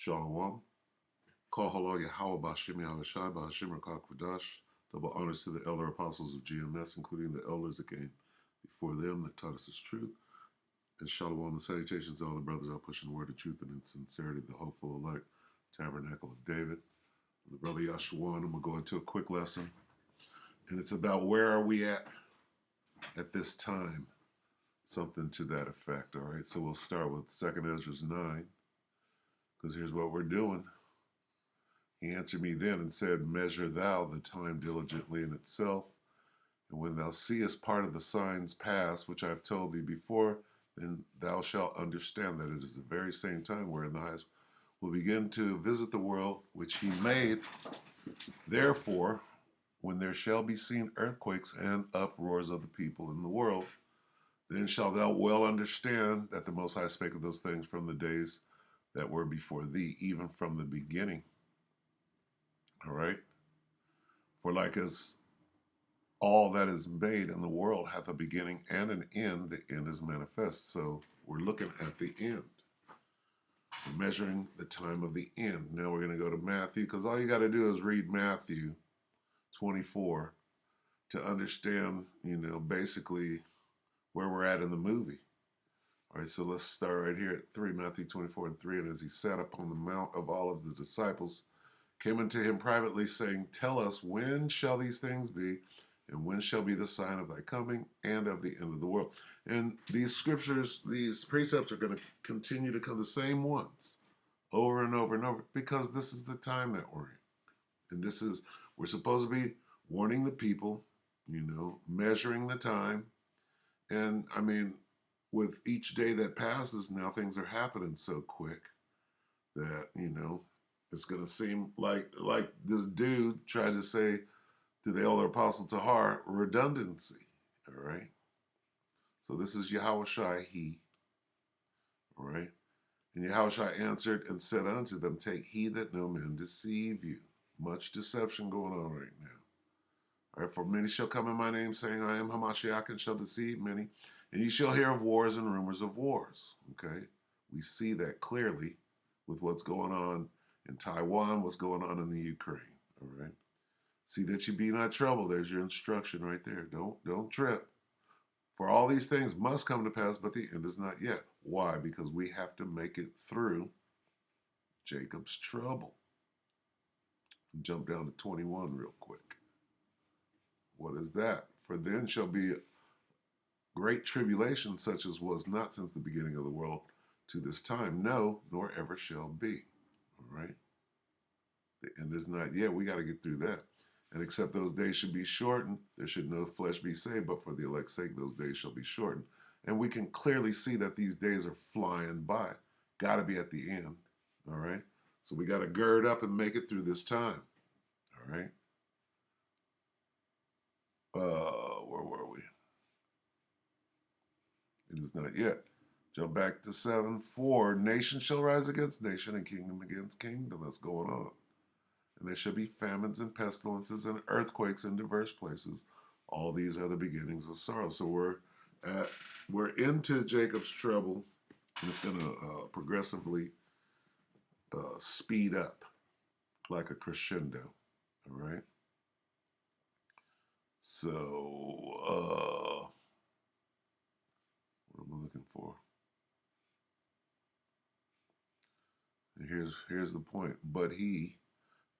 Shalom. Call Halo Yahweh Bashim Yahushai Bashim Rakak Kwadash. Double honors to the elder apostles of GMS, including the elders that came before them that taught us this truth. And Shalom and salutations to all the brothers out pushing the word of truth and in sincerity, the hopeful elect tabernacle of David. And the brother Yahshua, and we'll go into a quick lesson. And it's about where are we at this time? Something to that effect, all right? So we'll start with 2nd Ezra 9, because here's what we're doing. He answered me then and said, Measure thou the time diligently in itself, and when thou seest part of the signs pass, which I have told thee before, then thou shalt understand that it is the very same time wherein the highest will begin to visit the world which he made. Therefore, when there shall be seen earthquakes and uproars of the people in the world, then shalt thou well understand that the Most High spake of those things from the days that were before thee, even from the beginning. All right? For like as all that is made in the world hath a beginning and an end, the end is manifest. So we're looking at the end. We're measuring the time of the end. Now we're going to go to Matthew, because all you got to do is read Matthew 24 to understand, basically where we're at in the movie. All right, so let's start right here at 3, Matthew 24 and 3. And as he sat upon the mount of Olives, the disciples came unto him privately, saying, Tell us, when shall these things be, and when shall be the sign of thy coming and of the end of the world? And these scriptures, these precepts are going to continue to come, the same ones, over and over and over, because this is the time that we're in. And we're supposed to be warning the people, measuring the time. And I mean, with each day that passes, now things are happening so quick that, it's going to seem like this dude tried to say to the elder apostle Tahar, redundancy. All right. So this is Yahushai, he. All right. And Yahushai answered and said unto them, Take heed that no man deceive you. Much deception going on right now. All right. For many shall come in my name, saying, I am Hamashiach, and shall deceive many. And you shall hear of wars and rumors of wars. Okay. We see that clearly with what's going on in Taiwan, what's going on in the Ukraine. All right. See that you be not troubled. There's your instruction right there. Don't trip. For all these things must come to pass, but the end is not yet. Why? Because we have to make it through Jacob's trouble. Jump down to 21 real quick. What is that? For then shall be great tribulation, such as was not since the beginning of the world to this time, no, nor ever shall be. All right? The end is not yet. We got to get through that. And except those days should be shortened, there should no flesh be saved, but for the elect's sake, those days shall be shortened. And we can clearly see that these days are flying by. Got to be at the end. All right? So we got to gird up and make it through this time. All right? Where were we? It is not yet. Jump back to 7. For nation shall rise against nation and kingdom against kingdom. That's going on. And there shall be famines and pestilences and earthquakes in diverse places. All these are the beginnings of sorrow. So we're into Jacob's trouble, and it's going to progressively speed up like a crescendo. All right. So what am I looking for? And here's the point. But he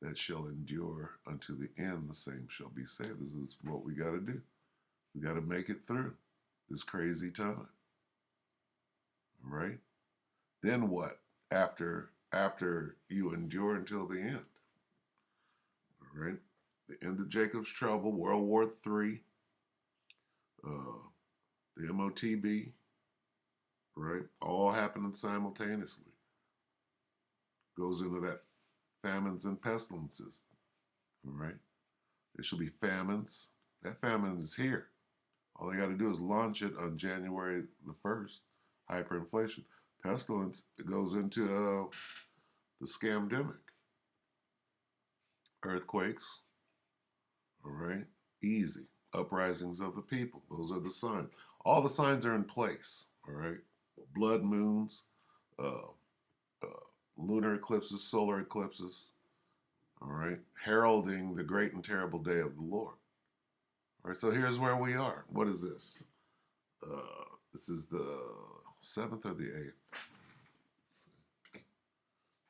that shall endure unto the end, the same shall be saved. This is what we got to do. We got to make it through this crazy time. All right? Then what? After you endure until the end. All right? The end of Jacob's trouble, World War III, the MOTB, right? All happening simultaneously. Goes into that famines and pestilences. All right? There shall be famines. That famine is here. All they got to do is launch it on January the 1st. Hyperinflation. Pestilence goes into the scamdemic. Earthquakes. All right? Easy. Uprisings of the people. Those are the signs. All the signs are in place. All right? Blood moons. lunar eclipses, solar eclipses, all right, heralding the great and terrible day of the Lord. All right, so here's where we are. What is this? This is the 7th or the 8th?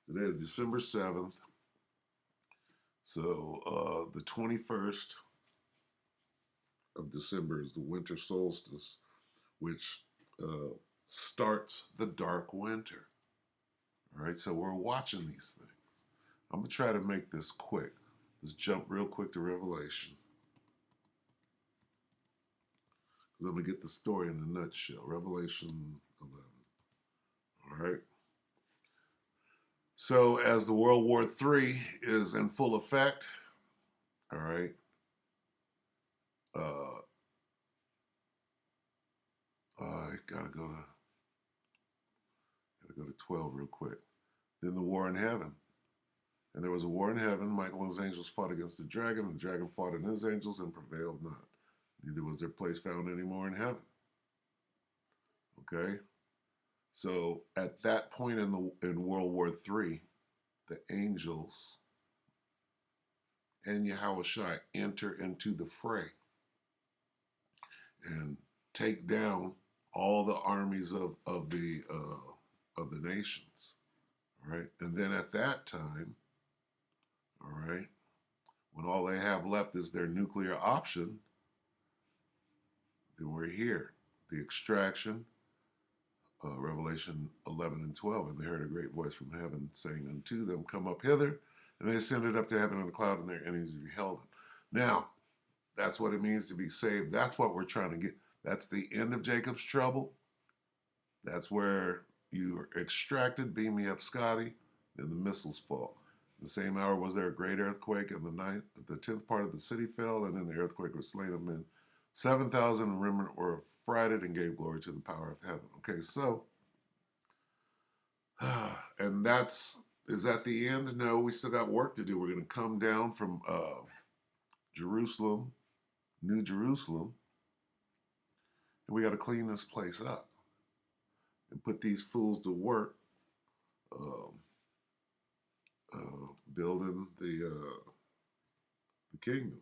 Today is December 7th. So the 21st of December is the winter solstice, which starts the dark winter. All right, so we're watching these things. I'm going to try to make this quick. Let's jump real quick to Revelation. Because I'm going to get the story in a nutshell. Revelation 11. All right. So as the World War III is in full effect, all right, I gotta go to 12 real quick. Then the war in heaven. And there was a war in heaven. Michael and his angels fought against the dragon fought and his angels and prevailed not. Neither was their place found anymore in heaven. Okay? So at that point in World War III, the angels and Yahushua enter into the fray and take down all the armies of the nations. All right? And then at that time, all right, when all they have left is their nuclear option, then we're here. The extraction, Revelation 11 and 12. And they heard a great voice from heaven saying unto them, come up hither. And they ascended up to heaven in a cloud, and their enemies beheld them. Now, that's what it means to be saved. That's what we're trying to get. That's the end of Jacob's trouble. That's where you are extracted. Beam me up, Scotty. Then the missiles fall. The same hour was there a great earthquake, and the 10th part of the city fell, and in the earthquake were slain of men. 7,000 remnant were affrighted and gave glory to the power of heaven. Okay, so, and is that the end? No, we still got work to do. We're going to come down from Jerusalem, New Jerusalem, and we got to clean this place up and put these fools to work building the kingdom.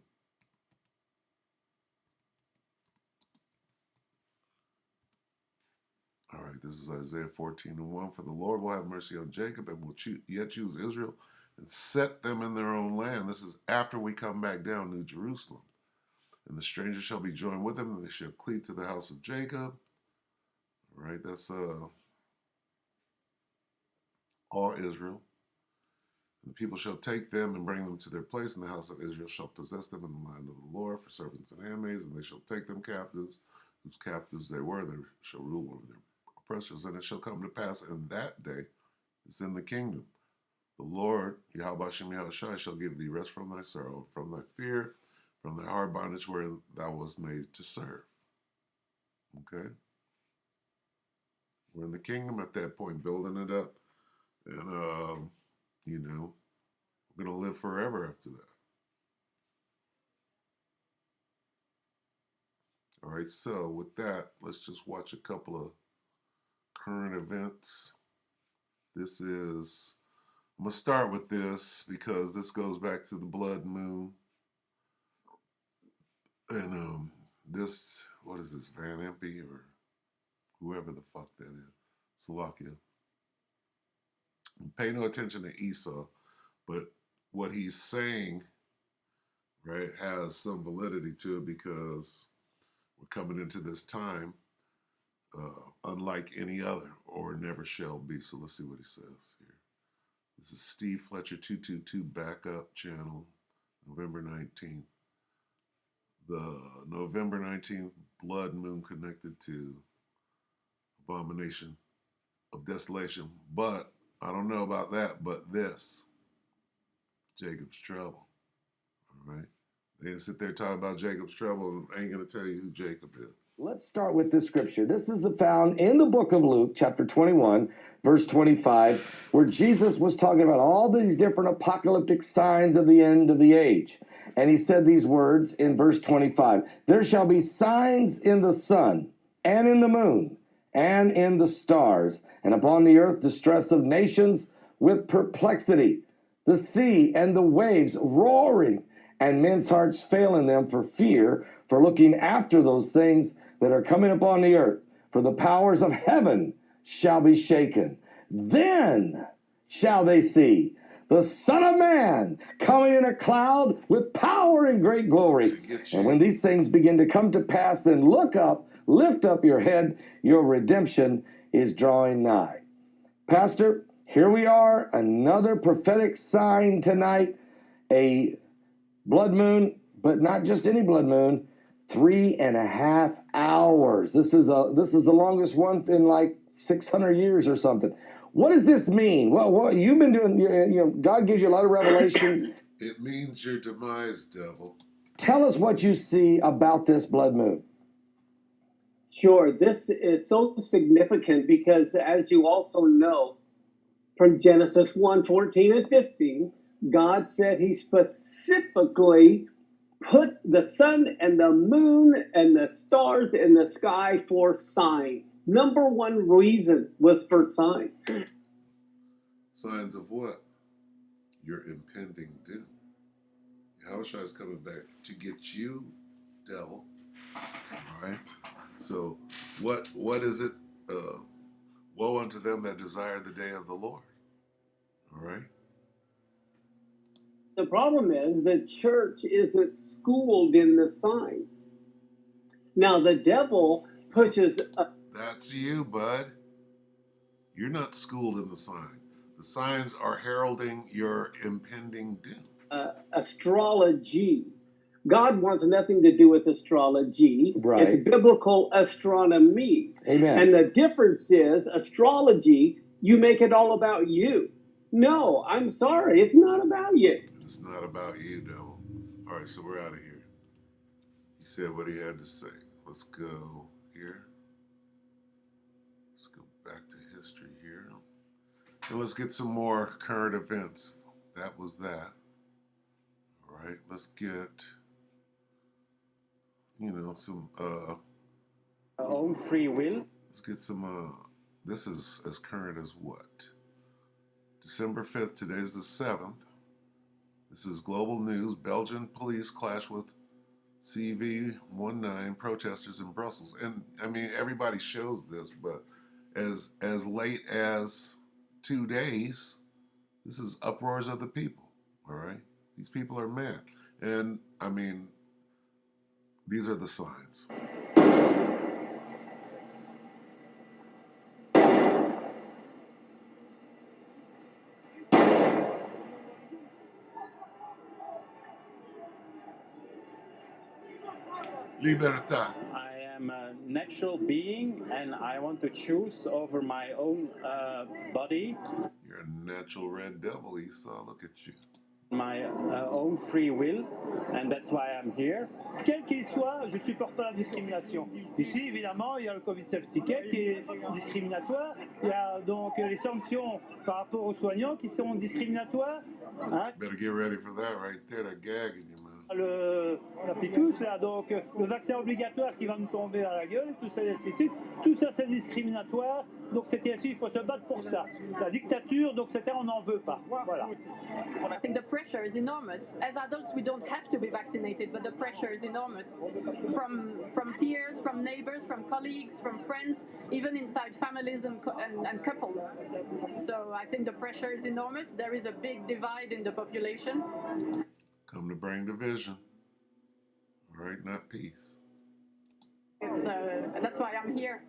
All right, this is Isaiah 14 and 1. For the Lord will have mercy on Jacob and will yet choose Israel and set them in their own land. This is after we come back down New Jerusalem. And the stranger shall be joined with them, and they shall cleave to the house of Jacob. All right, that's all Israel. And the people shall take them and bring them to their place, and the house of Israel shall possess them in the land of the Lord for servants and handmaids, and they shall take them captives, whose captives they were. They shall rule over their oppressors, and it shall come to pass in that day, it's in the kingdom. The Lord, Yahweh Shem Yahushua, shall give thee rest from thy sorrow, from thy fear, from thy hard bondage wherein thou wast made to serve. Okay? We're in the kingdom at that point, building it up. And, we're going to live forever after that. All right, so with that, let's just watch a couple of current events. I'm going to start with this because this goes back to the blood moon. And what is this, Van Impe or whoever the fuck that is, Slovakia. Pay no attention to Esau, but what he's saying, right, has some validity to it because we're coming into this time unlike any other or never shall be. So let's see what he says here. This is Steve Fletcher 222 Backup Channel, November 19th. The November 19th blood moon connected to abomination of desolation. But I don't know about that, but this, Jacob's trouble. All right? They didn't sit there talking about Jacob's trouble, and I ain't going to tell you who Jacob is. Let's start with this scripture. This is found in the book of Luke, chapter 21, verse 25, where Jesus was talking about all these different apocalyptic signs of the end of the age. And he said these words in verse 25, there shall be signs in the sun and in the moon and in the stars, and upon the earth distress of nations with perplexity, the sea and the waves roaring, and men's hearts failing them for fear, for looking after those things that are coming upon the earth. For the powers of heaven shall be shaken. Then shall they see the Son of Man coming in a cloud with power and great glory. And when these things begin to come to pass, then look up, lift up your head, your redemption is drawing nigh. Pastor, here we are, another prophetic sign tonight, a blood moon, but not just any blood moon, 3.5 hours. This is the longest one in like 600 years or something. What does this mean? Well, you've been doing, God gives you a lot of revelation. It means your demise, devil. Tell us what you see about this blood moon. Sure, this is so significant because, as you also know, from Genesis 1:14 and 15, God said he specifically put the sun and the moon and the stars in the sky for signs. Number one reason was for signs. Signs of what? Your impending doom. Yahushua is coming back to get you, devil. All right. So, what is it? Woe unto them that desire the day of the Lord. All right. The problem is the church isn't schooled in the signs. Now, the devil pushes. That's you, bud. You're not schooled in the signs. The signs are heralding your impending doom. Astrology. God wants nothing to do with astrology. Right. It's biblical astronomy. Amen. And the difference is astrology, you make it all about you. No, I'm sorry, it's not about you. It's not about you, devil. All right, so we're out of here. He said what he had to say. Let's go here. Let's go back to history here. And let's get some more current events. That was that. All right, let's get, some, own free will. let's get some, this is as current as what? December 5th, today's the 7th. This is global news. Belgian police clash with CV19 protesters in Brussels. And I mean, everybody shows this, but as late as 2 days, this is uproars of the people. All right, these people are mad, and I mean, these are the signs. Libertad. I am a natural being and I want to choose over my own body, You're a natural red devil, Esau. Look at you. my own free will, and that's why I'm here. Quel qu'il soit, je supporte pas la discrimination. Ici, évidemment, il y a le Covid Self Ticket qui est discriminatoire. Il y a donc les sanctions par rapport aux soignants qui sont discriminatoires. Hein. Better get ready for that right there, that gag in your mouth. La piqueuse, là, donc le vaccin obligatoire qui va nous tomber à la gueule, tout ça, tout ça c'est discriminatoire. Donc c'était ainsi, il faut se battre pour ça. La dictature, donc c'était, on n'en veut pas. Voilà. I think the pressure is enormous. As adults, we don't have to be vaccinated, but the pressure is enormous. From peers, from neighbors, from colleagues, from friends, even inside families and couples. So I think the pressure is enormous. There is a big divide in the population. Come to bring division. All right, not peace. That's why I'm here.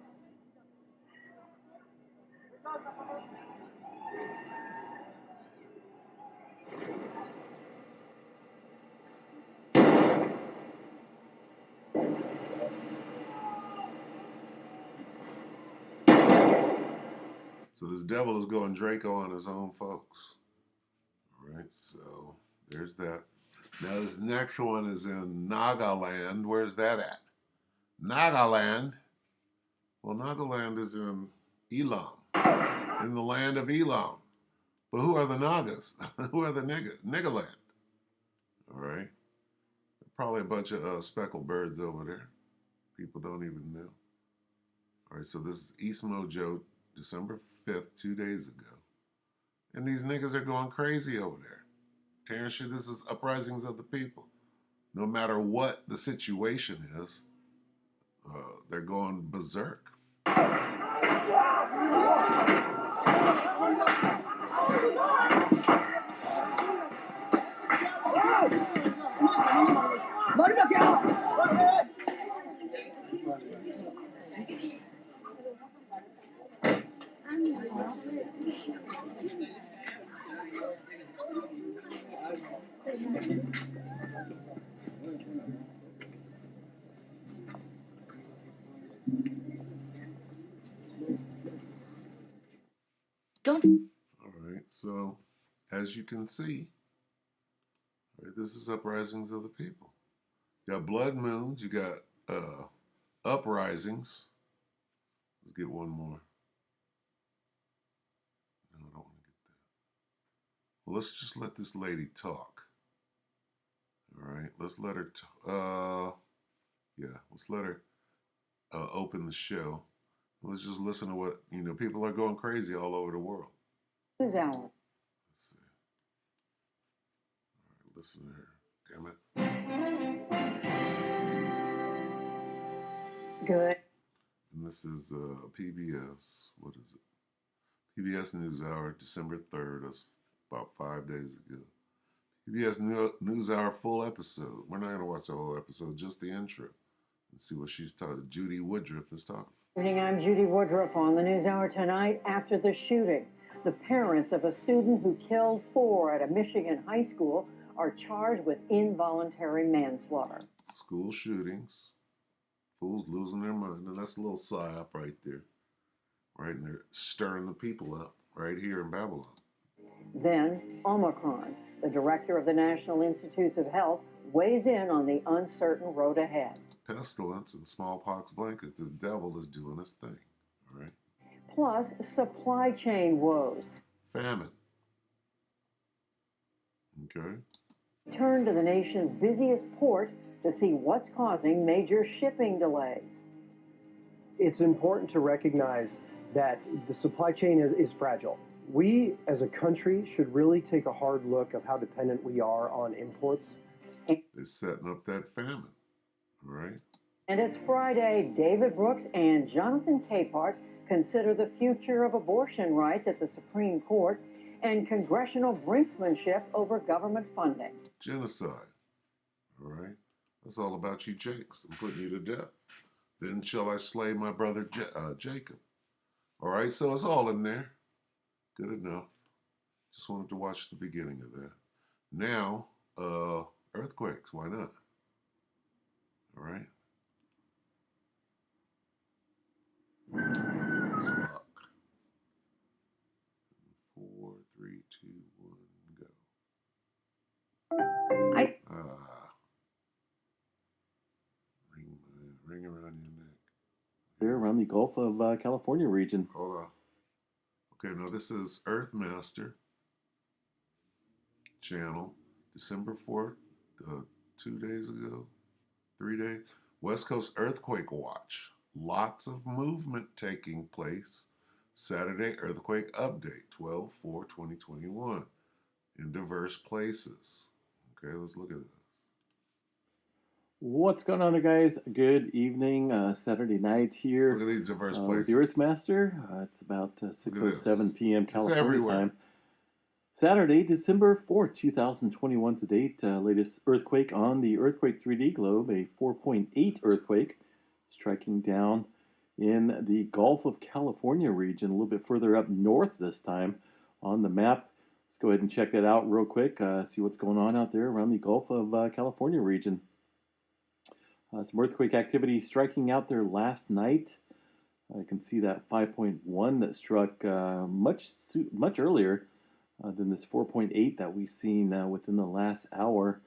So this devil is going Draco on his own folks. All right, so there's that. Now this next one is in Nagaland. Where's that at? Nagaland. Well, Nagaland is in Elam, in the land of Elam. But who are the Nagas? Who are the Nagaland? All right. Probably a bunch of speckled birds over there. People don't even know. All right, so this is East Mojo, December 5th, 2 days ago. And these niggas are going crazy over there. Tearing shit, this is uprisings of the people. No matter what the situation is, they're going berserk. Don't. All right, so as you can see, right, this is uprisings of the people. You got blood moons, you got uprisings. Let's get one more. No, I don't want to get that. Well, let's just let this lady talk. All right, let's let her. Let's let her open the show. Let's just listen to what people are going crazy all over the world. News hour. Let's see. All right, listen to her. Damn it. Good. And this is PBS. What is it? PBS NewsHour, December 3rd. That's about 5 days ago. PBS NewsHour full episode. We're not going to watch the whole episode, just the intro. And see what she's talking. Judy Woodruff is talking. Good evening, I'm Judy Woodruff on the NewsHour tonight. After the shooting, the parents of a student who killed 4 at a Michigan high school are charged with involuntary manslaughter. School shootings. Fools losing their mind. And that's a little psyop right there. Right, and they're stirring the people up right here in Babylon. Then, Omicron, the director of the National Institutes of Health, weighs in on the uncertain road ahead. Pestilence and smallpox blankets. This devil is doing his thing. All right. Plus, supply chain woes. Famine. Okay. Turn to the nation's busiest port to see what's causing major shipping delays. It's important to recognize that the supply chain is fragile. We, as a country, should really take a hard look of how dependent we are on imports. They're setting up that famine. All right. And it's Friday. David Brooks and Jonathan Capehart consider the future of abortion rights at the Supreme Court and congressional brinksmanship over government funding. Genocide. All right. That's all about you, Jakes. I'm putting you to death. Then shall I slay my brother Jacob. All right. So it's all in there. Good enough. Just wanted to watch the beginning of that. Now, earthquakes. Why not? All right. Let's rock. 4, 3, 2, 1, go. Ring around your neck. They're around the Gulf of California region. Hold on. Okay, now this is Earthmaster channel, December 4th, 2 days ago, 3 days. West Coast Earthquake Watch. Lots of movement taking place. Saturday Earthquake Update, 12/4/2021, in diverse places. Okay, let's look at this. What's going on there, guys? Good evening. Saturday night here. Look at these diverse with places. the Earthmaster. It's about 6:07 p.m. California everywhere. time. Saturday, December 4th, 2021 to date. Latest earthquake on the Earthquake 3D globe, a 4.8 earthquake striking down in the Gulf of California region, a little bit further up north this time on the map. Let's go ahead and check that out real quick, see what's going on out there around the Gulf of California region. Some earthquake activity striking out there last night. I can see that 5.1 that struck much earlier than this 4.8 that we've seen within the last hour.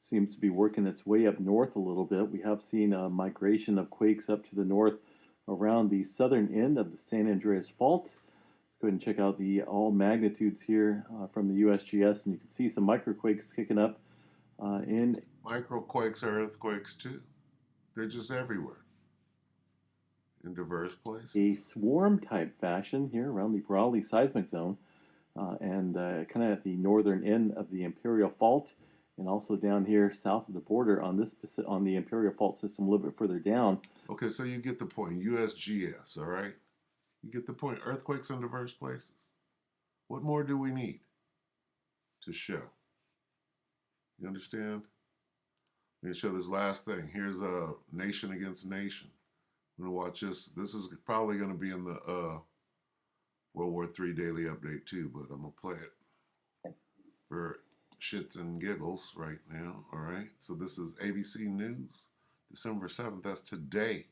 Seems to be working its way up north a little bit. We have seen a migration of quakes up to the north around the southern end of the San Andreas Fault. Let's go ahead and check out the all magnitudes here from the USGS, and you can see some microquakes kicking up in. Microquakes are earthquakes too. They're just everywhere in diverse places. A swarm type fashion here around the Raleigh seismic zone. and kind of at the northern end of the Imperial Fault, and also down here south of the border on the Imperial Fault system a little bit further down. Okay, so you get the point. USGS, all right? You get the point. Earthquakes in diverse places. What more do we need to show? You understand? Let me show this last thing. Here's a nation against nation. I'm going to watch this. This is probably going to be in the World War III daily update too, but I'm going to play it for shits and giggles right now, all right? So this is ABC News, December 7th. That's today.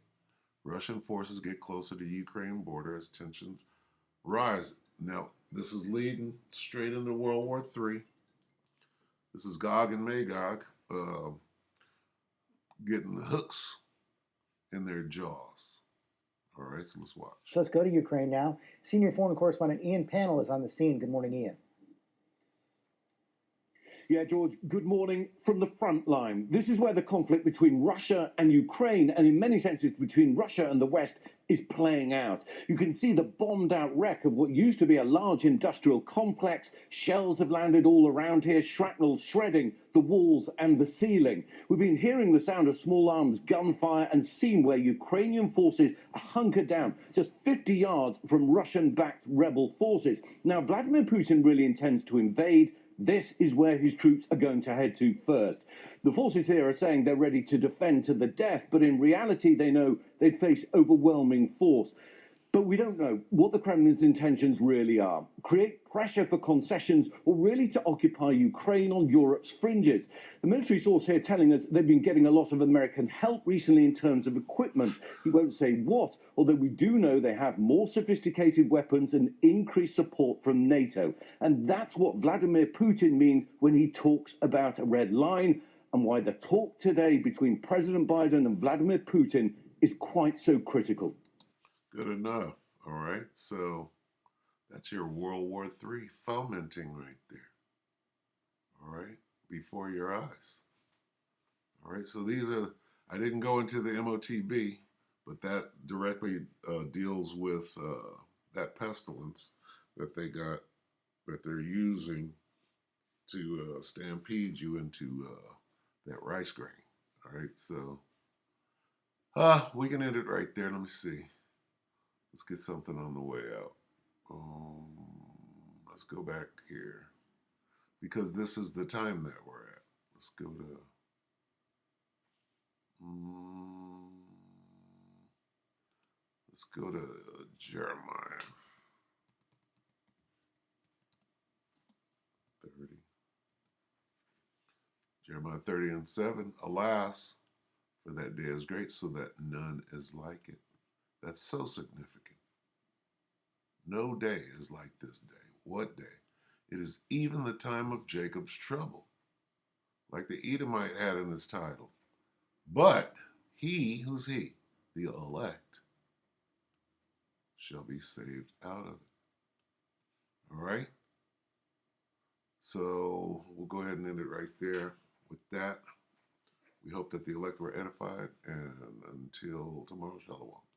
Russian forces get closer to Ukraine border as tensions rise. Now, this is leading straight into World War III. This is Gog and Magog getting the hooks in their jaws. All right, so let's watch. So let's go to Ukraine now. Senior foreign correspondent Ian Pannell is on the scene. Good morning, Ian. Yeah, George, good morning from the front line. This is where the conflict between Russia and Ukraine, and in many senses between Russia and the West, is playing out. You can see the bombed out wreck of what used to be a large industrial complex. Shells have landed all around here, shrapnel shredding the walls and the ceiling. We've been hearing the sound of small arms gunfire and seen where Ukrainian forces are hunkered down just 50 yards from Russian-backed rebel forces. Now, Vladimir Putin really intends to invade. This is where his troops are going to head to first. The forces here are saying they're ready to defend to the death, but in reality, they know they'd face overwhelming force. But we don't know what the Kremlin's intentions really are. Create pressure for concessions or really to occupy Ukraine on Europe's fringes. The military source here telling us they've been getting a lot of American help recently in terms of equipment. He won't say what, although we do know they have more sophisticated weapons and increased support from NATO. And that's what Vladimir Putin means when he talks about a red line, and why the talk today between President Biden and Vladimir Putin is quite so critical. Good enough. All right. So that's your World War III fomenting right there. All right. Before your eyes. All right. So these are, I didn't go into the MOTB, but that directly deals with that pestilence that they got, that they're using to stampede you into that rice grain. All right. So we can end it right there. Let me see. Let's get something on the way out. Let's go back here, because this is the time that we're at. Let's go to Jeremiah 30. Jeremiah 30 and 7. Alas, for that day is great, so that none is like it. That's so significant. No day is like this day. What day? It is even the time of Jacob's trouble, like the Edomite had in his title. But he, who's he? The elect, shall be saved out of it. All right? So we'll go ahead and end it right there. With that, we hope that the elect were edified, and until tomorrow, shalom.